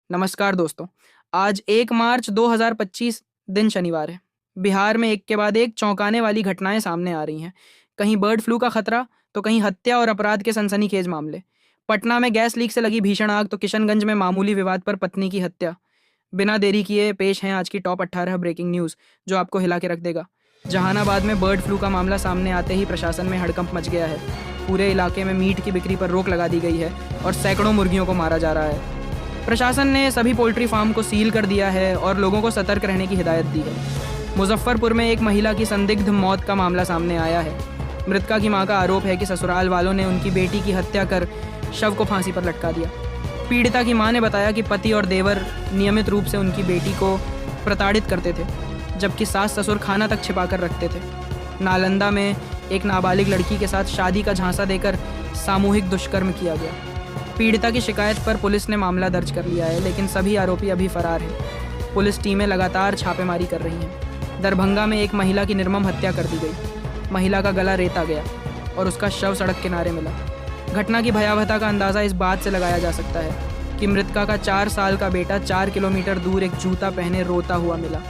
नमस्कार दोस्तों। आज 1 मार्च 2025 दिन शनिवार है। बिहार में एक के बाद एक चौंकाने वाली घटनाएं सामने आ रही हैं। कहीं बर्ड फ्लू का खतरा, तो कहीं हत्या और अपराध के सनसनीखेज मामले। पटना में गैस लीक से लगी भीषण आग, तो किशनगंज में मामूली विवाद पर पत्नी की हत्या। बिना देरी किए पेश हैं आज की टॉप 18 ब्रेकिंग न्यूज़, जो आपको हिला के रख देगा। जहानाबाद में बर्ड फ्लू का मामला सामने आते ही प्रशासन में हड़कंप मच गया है। पूरे इलाके में मीट की बिक्री पर रोक लगा दी गई है और सैकड़ों मुर्गियों को मारा जा रहा है। प्रशासन ने सभी पोल्ट्री फार्म को सील कर दिया है और लोगों को सतर्क रहने की हिदायत दी है। मुजफ्फरपुर में एक महिला की संदिग्ध मौत का मामला सामने आया है। मृतका की मां का आरोप है कि ससुराल वालों ने उनकी बेटी की हत्या कर शव को फांसी पर लटका दिया। पीड़िता की मां ने बताया कि पति और देवर नियमित रूप से उनकी बेटी को प्रताड़ित करते थे, जबकि सास ससुर खाना तक छिपा कर रखते थे। नालंदा में एक नाबालिग लड़की के साथ शादी का झांसा देकर सामूहिक दुष्कर्म किया गया। पीड़िता की शिकायत पर पुलिस ने मामला दर्ज कर लिया है, लेकिन सभी आरोपी अभी फरार हैं। पुलिस टीमें लगातार छापेमारी कर रही हैं। दरभंगा में एक महिला की निर्मम हत्या कर दी गई। महिला का गला रेता गया और उसका शव सड़क किनारे मिला। घटना की भयावहता का अंदाज़ा इस बात से लगाया जा सकता है कि मृतका का 4 साल का बेटा 4 किलोमीटर दूर एक जूता पहने रोता हुआ मिला,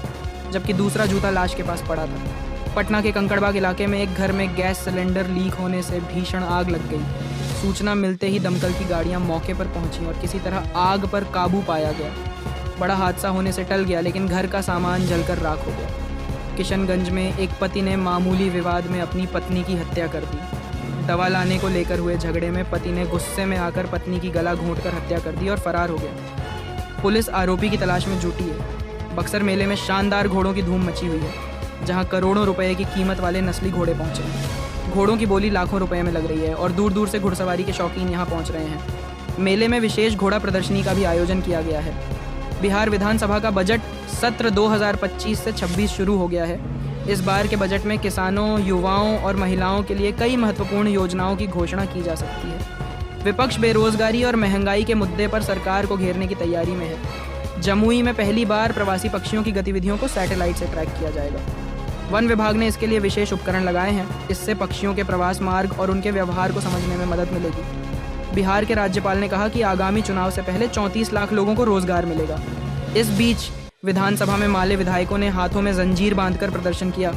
जबकि दूसरा जूता लाश के पास पड़ा था। पटना के कंकड़बाग इलाके में एक घर में गैस सिलेंडर लीक होने से भीषण आग लग गई। सूचना मिलते ही दमकल की गाड़ियां मौके पर पहुंची और किसी तरह आग पर काबू पाया गया। बड़ा हादसा होने से टल गया, लेकिन घर का सामान जलकर राख हो गया। किशनगंज में एक पति ने मामूली विवाद में अपनी पत्नी की हत्या कर दी। दवा लाने को लेकर हुए झगड़े में पति ने गुस्से में आकर पत्नी की गला घोंटकर हत्या कर दी और फरार हो गया। पुलिस आरोपी की तलाश में जुटी है। बक्सर मेले में शानदार घोड़ों की धूम मची हुई है, जहां करोड़ों रुपए की कीमत वाले नस्ली घोड़े पहुंचे हैं। घोड़ों की बोली लाखों रुपए में लग रही है और दूर दूर से घुड़सवारी के शौकीन यहां पहुंच रहे हैं। मेले में विशेष घोड़ा प्रदर्शनी का भी आयोजन किया गया है। बिहार विधानसभा का बजट सत्र 2025 से 26 शुरू हो गया है। इस बार के बजट में किसानों, युवाओं और महिलाओं के लिए कई महत्वपूर्ण योजनाओं की घोषणा की जा सकती है। विपक्ष बेरोजगारी और महंगाई के मुद्दे पर सरकार को घेरने की तैयारी में है। जमुई में पहली बार प्रवासी पक्षियों की गतिविधियों को सैटेलाइट से ट्रैक किया जाएगा। वन विभाग ने इसके लिए विशेष उपकरण लगाए हैं। इससे पक्षियों के प्रवास मार्ग और उनके व्यवहार को समझने में मदद मिलेगी। बिहार के राज्यपाल ने कहा कि आगामी चुनाव से पहले 34 लाख लोगों को रोजगार मिलेगा। इस बीच विधानसभा में माले विधायकों ने हाथों में जंजीर बांधकर प्रदर्शन किया।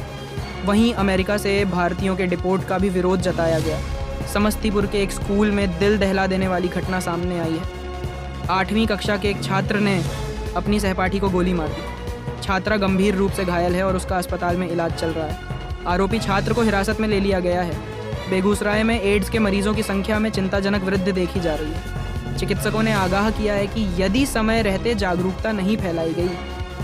वहीं अमेरिका से भारतीयों के डिपोर्ट का भी विरोध जताया गया। समस्तीपुर के एक स्कूल में दिल दहला देने वाली घटना सामने आई है। 8वीं कक्षा के एक छात्र ने अपनी सहपाठी को गोली मार दी। छात्रा गंभीर रूप से घायल है और उसका अस्पताल में इलाज चल रहा है। आरोपी छात्र को हिरासत में ले लिया गया है। बेगूसराय में एड्स के मरीजों की संख्या में चिंताजनक वृद्धि देखी जा रही है। चिकित्सकों ने आगाह किया है कि यदि समय रहते जागरूकता नहीं फैलाई गई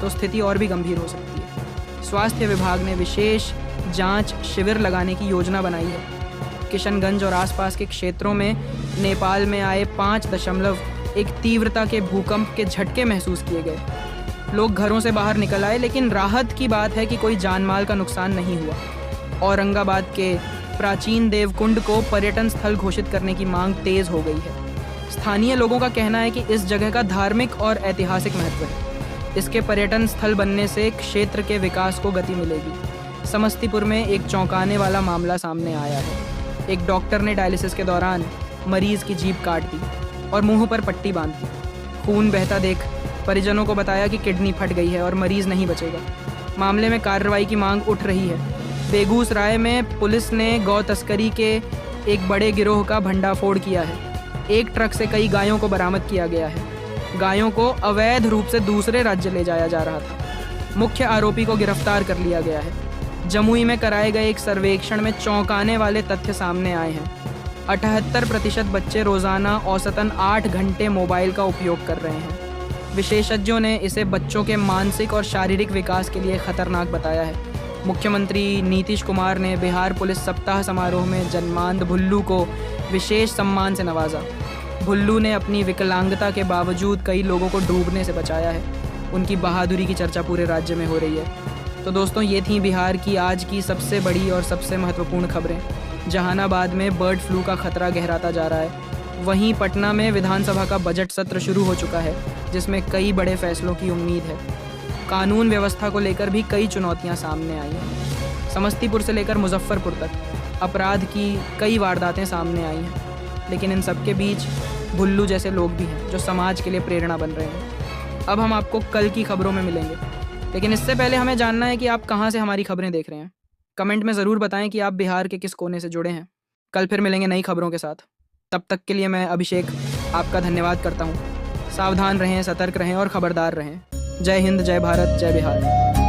तो स्थिति और भी गंभीर हो सकती है। स्वास्थ्य विभाग ने विशेष जांच शिविर लगाने की योजना बनाई है। किशनगंज और आसपास के क्षेत्रों में नेपाल में आए 5.1 तीव्रता के भूकंप के झटके महसूस किए गए। लोग घरों से बाहर निकल आए, लेकिन राहत की बात है कि कोई जानमाल का नुकसान नहीं हुआ। औरंगाबाद के प्राचीन देवकुंड को पर्यटन स्थल घोषित करने की मांग तेज हो गई है। स्थानीय लोगों का कहना है कि इस जगह का धार्मिक और ऐतिहासिक महत्व है। इसके पर्यटन स्थल बनने से क्षेत्र के विकास को गति मिलेगी। समस्तीपुर में एक चौंकाने वाला मामला सामने आया है। एक डॉक्टर ने डायलिसिस के दौरान मरीज की जीभ काट दी और मुंह पर पट्टी बांध दी। खून बहता देख परिजनों को बताया कि किडनी फट गई है और मरीज नहीं बचेगा। मामले में कार्रवाई की मांग उठ रही है। बेगूसराय में पुलिस ने गौ तस्करी के एक बड़े गिरोह का भंडाफोड़ किया है। एक ट्रक से कई गायों को बरामद किया गया है। गायों को अवैध रूप से दूसरे राज्य ले जाया जा रहा था। मुख्य आरोपी को गिरफ्तार कर लिया गया है। जमुई में कराए गए एक सर्वेक्षण में चौंकाने वाले तथ्य सामने आए हैं। 78% बच्चे रोजाना औसतन 8 घंटे मोबाइल का उपयोग कर रहे हैं। विशेषज्ञों ने इसे बच्चों के मानसिक और शारीरिक विकास के लिए खतरनाक बताया है। मुख्यमंत्री नीतीश कुमार ने बिहार पुलिस सप्ताह समारोह में जन्मांध भुल्लू को विशेष सम्मान से नवाजा। भुल्लू ने अपनी विकलांगता के बावजूद कई लोगों को डूबने से बचाया है। उनकी बहादुरी की चर्चा पूरे राज्य में हो रही है। तो दोस्तों, ये थी बिहार की आज की सबसे बड़ी और सबसे महत्वपूर्ण खबरें। जहानाबाद में बर्ड फ्लू का खतरा गहराता जा रहा है। वहीं पटना में विधानसभा का बजट सत्र शुरू हो चुका है, जिसमें कई बड़े फैसलों की उम्मीद है। कानून व्यवस्था को लेकर भी कई चुनौतियां सामने आई हैं। समस्तीपुर से लेकर मुजफ्फरपुर तक अपराध की कई वारदातें सामने आई हैं, लेकिन इन सब के बीच भुल्लू जैसे लोग भी हैं जो समाज के लिए प्रेरणा बन रहे हैं। अब हम आपको कल की खबरों में मिलेंगे, लेकिन इससे पहले हमें जानना है कि आप कहाँ से हमारी खबरें देख रहे हैं। कमेंट में ज़रूर बताएं कि आप बिहार के किस कोने से जुड़े हैं। कल फिर मिलेंगे नई खबरों के साथ। तब तक के लिए मैं अभिषेक आपका धन्यवाद करता हूँ। सावधान रहें, सतर्क रहें और ख़बरदार रहें। जय हिंद, जय भारत, जय बिहार।